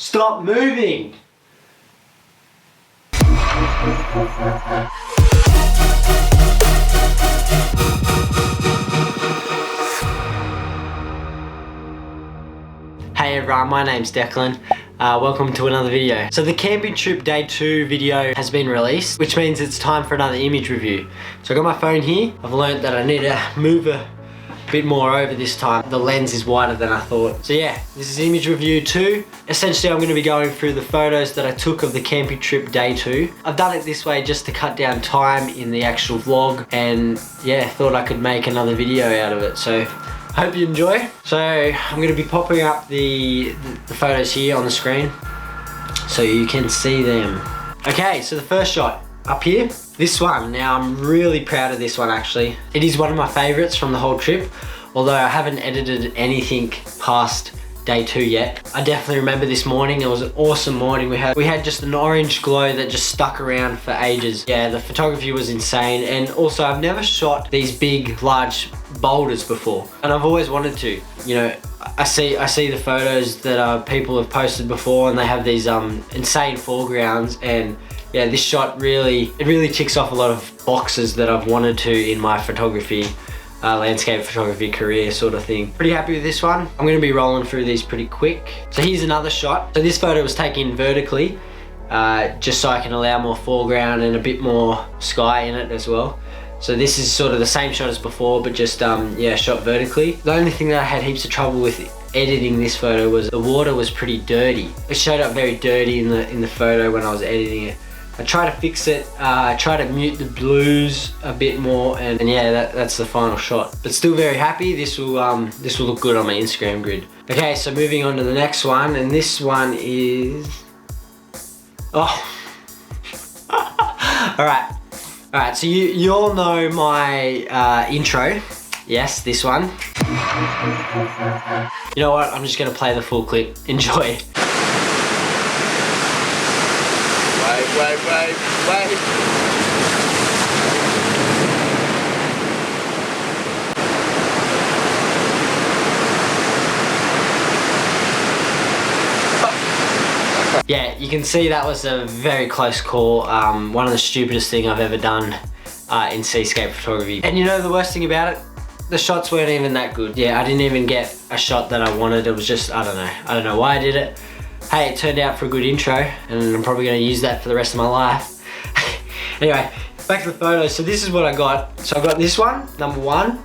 Stop moving! Hey everyone, my name's Declan. Welcome to another video. So the camping trip day 2 video has been released, which means it's time for another image review. So I got my phone here. I've learned that I need to move a bit more over this time. The lens is wider than I thought. So yeah, this is image review 2. Essentially, I'm going to be going through the photos that I took of the camping trip day 2. I've done it this way just to cut down time in the actual vlog, and yeah, thought I could make another video out of it. So hope you enjoy. So I'm going to be popping up the photos here on the screen so you can see them. Okay, so the first shot up here, this one. Now I'm really proud of this one actually. It is one of my favorites from the whole trip, although I haven't edited anything past day 2 yet. I definitely remember this morning. It was an awesome morning. We had just an orange glow that just stuck around for ages. Yeah, the photography was insane, and also I've never shot these big, large boulders before, and I've always wanted to. You know, I see the photos that people have posted before, and they have these insane foregrounds, and yeah, this shot really ticks off a lot of boxes that I've wanted to in my photography. Landscape photography career sort of thing. Pretty happy with this one. I'm going to be rolling through these pretty quick. So here's another shot. So this photo was taken vertically, just so I can allow more foreground and a bit more sky in it as well. So this is sort of the same shot as before, but just yeah, shot vertically. The only thing that I had heaps of trouble with editing this photo was the water was pretty dirty. It showed up very dirty in the photo when I was editing it. I try to fix it, I try to mute the blues a bit more, and yeah, that's the final shot. But still very happy. This will look good on my Instagram grid. Okay, so moving on to the next one, and this one is, oh, all right. So you all know my intro. Yes, this one. You know what? I'm just gonna play the full clip. Enjoy. Wait. Yeah, you can see that was a very close call. One of the stupidest things I've ever done in seascape photography. And you know the worst thing about it? The shots weren't even that good. Yeah, I didn't even get a shot that I wanted. It was just, I don't know why I did it. Hey, it turned out for a good intro, and I'm probably going to use that for the rest of my life. Anyway, back to the photos. So this is what I got. So I got this one, number 1,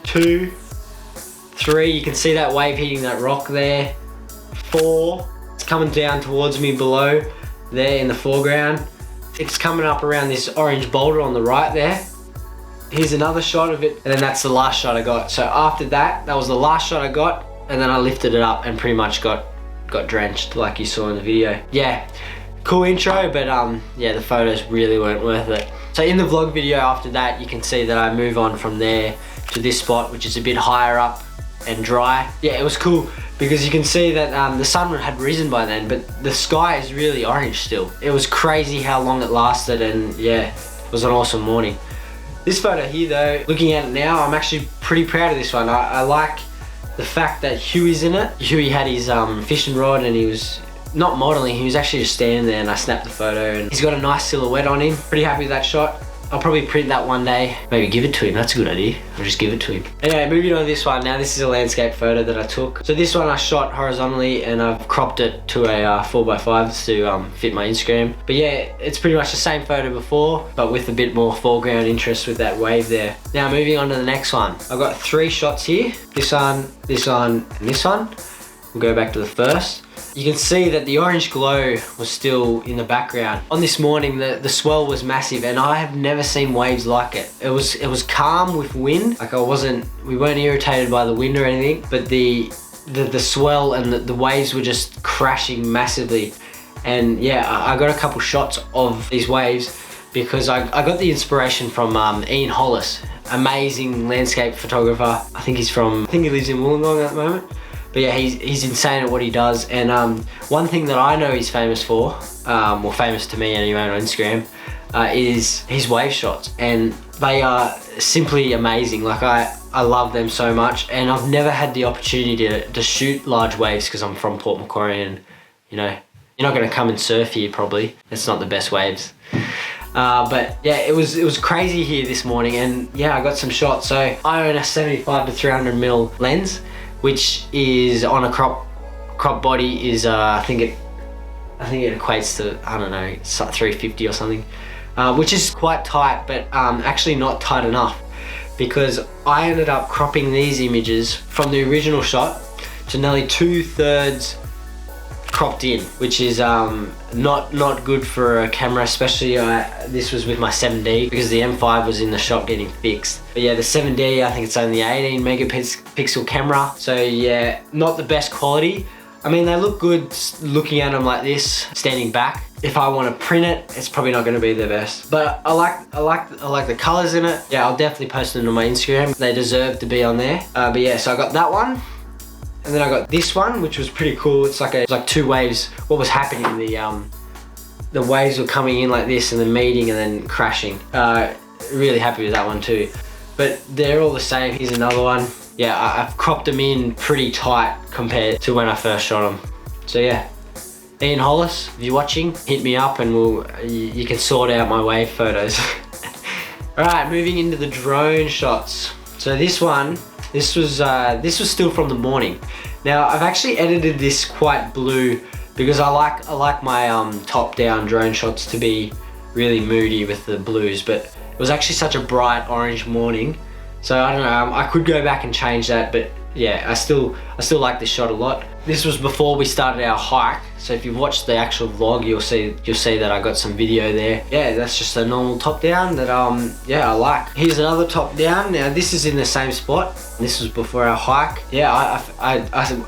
2, 3. You can see that wave hitting that rock there. 4, it's coming down towards me below there in the foreground. It's coming up around this orange boulder on the right there. Here's another shot of it, and then that's the last shot I got. So after that was the last shot I got, and then I lifted it up and pretty much got drenched like you saw in the video. Yeah, cool intro, but yeah, the photos really weren't worth it. So in the vlog video after that, you can see that I move on from there to this spot, which is a bit higher up and dry. Yeah, it was cool because you can see that the sun had risen by then, but the sky is really orange still. It was crazy how long it lasted, and yeah, it was an awesome morning. This photo here though, looking at it now, I'm actually pretty proud of this one. I like the fact that Huey's in it. Huey had his fishing rod, and he was not modeling, he was actually just standing there, and I snapped the photo, and he's got a nice silhouette on him. Pretty happy with that shot. I'll probably print that one day. Maybe give it to him, that's a good idea. I'll just give it to him. Anyway, moving on to this one. Now this is a landscape photo that I took. So this one I shot horizontally, and I've cropped it to a 4x5 to fit my Instagram. But yeah, it's pretty much the same photo before, but with a bit more foreground interest with that wave there. Now moving on to the next one. I've got 3 shots here. This one, and this one. We'll go back to the first. You can see that the orange glow was still in the background. On this morning, the swell was massive, and I have never seen waves like it. It was calm with wind. Like we weren't irritated by the wind or anything, but the swell and the waves were just crashing massively. And yeah, I got a couple shots of these waves because I got the inspiration from Ian Hollis, amazing landscape photographer. I think he lives in Wollongong at the moment. But yeah, he's insane at what he does. And one thing that I know he's famous for, well, famous to me anyway on Instagram, is his wave shots. And they are simply amazing. Like I love them so much. And I've never had the opportunity to shoot large waves because I'm from Port Macquarie, and you know, you're not gonna come and surf here probably. It's not the best waves. But yeah, it was crazy here this morning, and yeah, I got some shots. So I own a 75 to 300mm lens, which is on a crop body is I think it equates to, I don't know, 350 or something, which is quite tight, but actually not tight enough, because I ended up cropping these images from the original shot to nearly 2/3 cropped in, which is not good for a camera, especially this was with my 7D, because the M5 was in the shop getting fixed. But yeah, the 7D, I think it's only 18 megapixel camera, so yeah, not the best quality. I mean, they look good looking at them like this, standing back. If I want to print it, it's probably not going to be the best. But I like the colors in it. Yeah, I'll definitely post them on my Instagram. They deserve to be on there. But yeah, so I got that one. And then I got this one, which was pretty cool. It's like two waves. What was happening? The waves were coming in like this and then meeting and then crashing. Really happy with that one too. But they're all the same. Here's another one. Yeah, I've cropped them in pretty tight compared to when I first shot them. So yeah, Ian Hollis, if you're watching, hit me up and you can sort out my wave photos. All right, moving into the drone shots. So this was still from the morning. Now I've actually edited this quite blue because I like my top-down drone shots to be really moody with the blues, but it was actually such a bright orange morning. So I don't know, I could go back and change that, but yeah, I still like this shot a lot. This was before we started our hike, so if you've watched the actual vlog, you'll see that I got some video there. Yeah, that's just a normal top down that yeah, I like. Here's another top down. Now this is in the same spot. This was before our hike. Yeah,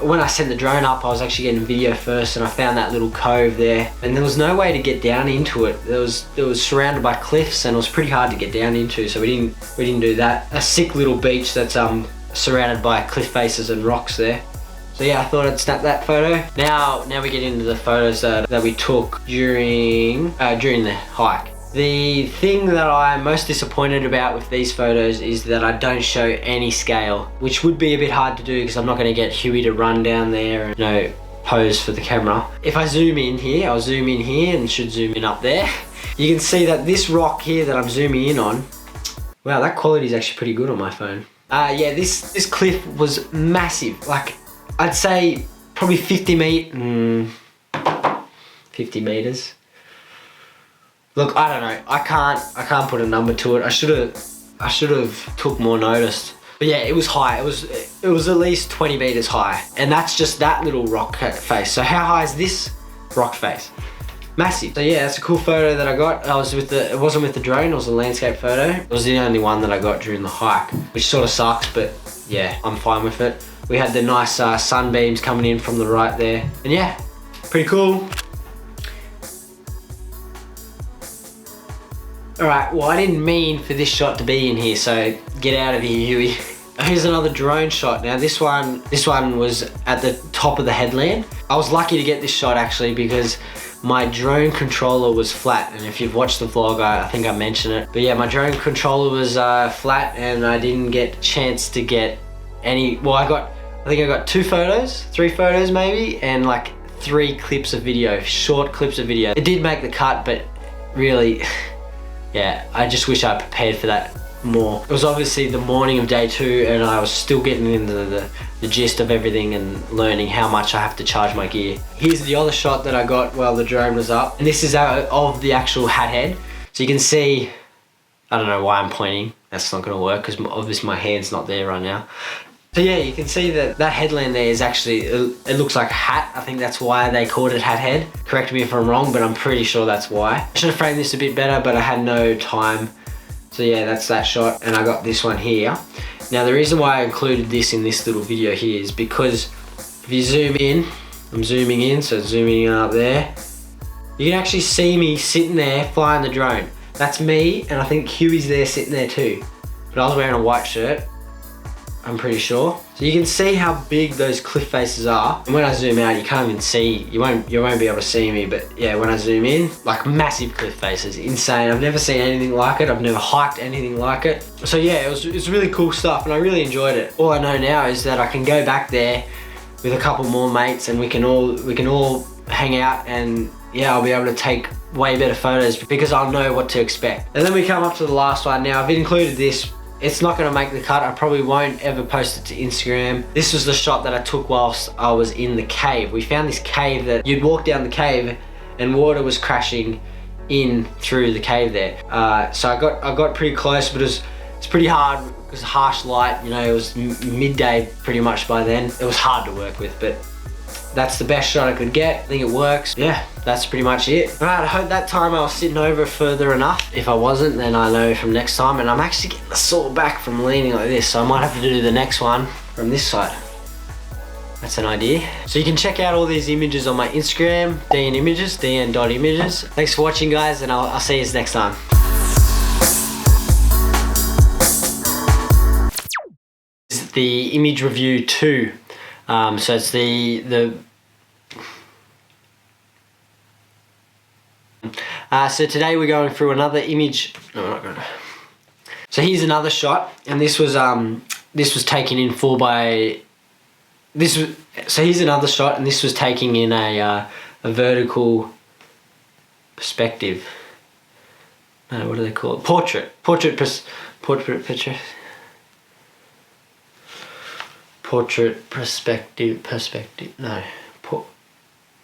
when I sent the drone up, I was actually getting video first, and I found that little cove there, and there was no way to get down into it. It was surrounded by cliffs, and it was pretty hard to get down into, so we didn't do that. A sick little beach that's surrounded by cliff faces and rocks there. So yeah, I thought I'd snap that photo. Now we get into the photos that we took during the hike. The thing that I'm most disappointed about with these photos is that I don't show any scale, which would be a bit hard to do because I'm not going to get Huey to run down there and, you know, pose for the camera. If I zoom in here, I'll zoom in here and should zoom in up there. You can see that this rock here that I'm zooming in on, wow, that quality is actually pretty good on my phone. Yeah, this cliff was massive. Like, I'd say probably 50 meters. Look, I don't know. I can't put a number to it. I should have took more notice. But yeah, it was high. It was at least 20 meters high, and that's just that little rock face. So how high is this rock face? Massive. So yeah, that's a cool photo that I got. It wasn't with the drone. It was a landscape photo. It was the only one that I got during the hike, which sort of sucks, but yeah, I'm fine with it. We had the nice sunbeams coming in from the right there, and yeah, pretty cool. All right, well, I didn't mean for this shot to be in here, so get out of here, Huey. Here's another drone shot. Now this one was at the top of the headland. I was lucky to get this shot actually because my drone controller was flat, and if you've watched the vlog, I think I mentioned it. But yeah, my drone controller was flat, and I didn't get a chance to get any. Well, I think I got 3 photos maybe, and like 3 clips of video, short clips of video. It did make the cut, but really, yeah, I just wish I prepared for that more. It was obviously the morning of day 2, and I was still getting into the gist of everything and learning how much I have to charge my gear. Here's the other shot that I got while the drone was up, and this is of the actual hat head. So you can see, I don't know why I'm pointing. That's not gonna work because obviously my hand's not there right now. So yeah, you can see that headland there is actually, it looks like a hat. I think that's why they called it hat head. Correct me if I'm wrong, but I'm pretty sure that's why. I should have framed this a bit better, but I had no time. So yeah, that's that shot, and I got this one here. Now the reason why I included this in this little video here is because if you zoom in, I'm zooming in, so zooming in up there, you can actually see me sitting there flying the drone. That's me, and I think Huey's there sitting there too. But I was wearing a white shirt, I'm pretty sure. So you can see how big those cliff faces are. And when I zoom out, you can't even see, you won't be able to see me, but yeah, when I zoom in, like massive cliff faces, insane. I've never seen anything like it. I've never hiked anything like it. So yeah, it was really cool stuff, and I really enjoyed it. All I know now is that I can go back there with a couple more mates, and we can all hang out, and yeah, I'll be able to take way better photos because I'll know what to expect. And then we come up to the last one. Now I've included this. It's not gonna make the cut. I probably won't ever post it to Instagram. This was the shot that I took whilst I was in the cave. We found this cave that you'd walk down the cave and water was crashing in through the cave there. So I got pretty close, but it's pretty hard. It was harsh light, you know, it was midday pretty much by then. It was hard to work with, but that's the best shot I could get. I think it works. Yeah, that's pretty much it. All right, I hope that time I was sitting over further enough. If I wasn't, then I know from next time. And I'm actually getting the sore back from leaning like this, so I might have to do the next one from this side. That's an idea. So you can check out all these images on my Instagram, DN Images, dn.images. Thanks for watching, guys, and I'll see you next time. This is the image review 2. So it's so today we're going through another image. No, we're not going to. So here's another shot, and this was taken in 4x. So here's another shot, and this was taken in a vertical perspective. No, what do they call it? Portrait picture. Portrait perspective. No,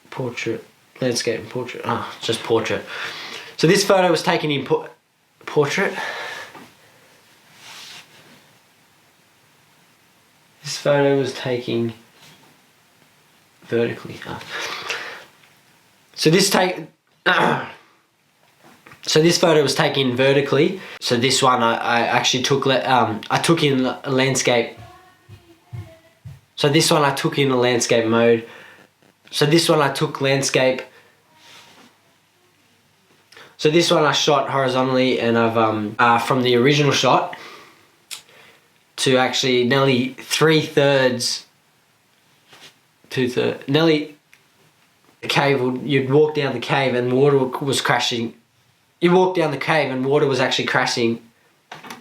portrait. Landscape and portrait. Oh, it's just portrait. So this photo was taken in portrait. This photo was taken vertically. Oh. So this photo was taken vertically. So this one I actually took. I took in a landscape. So this one I took in a landscape mode. So this one I took landscape. So this one I shot horizontally, and I've from the original shot to actually nearly 2/3, nearly the cave. You'd walk down the cave and water was crashing. You walk down the cave and water was actually crashing.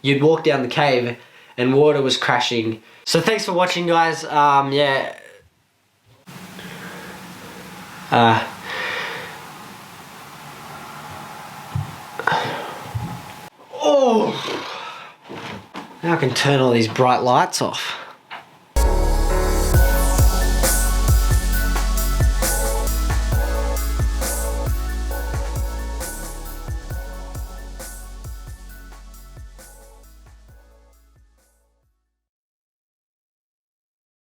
You'd walk down the cave and water was crashing. So thanks for watching, guys. Yeah. Oh, now I can turn all these bright lights off.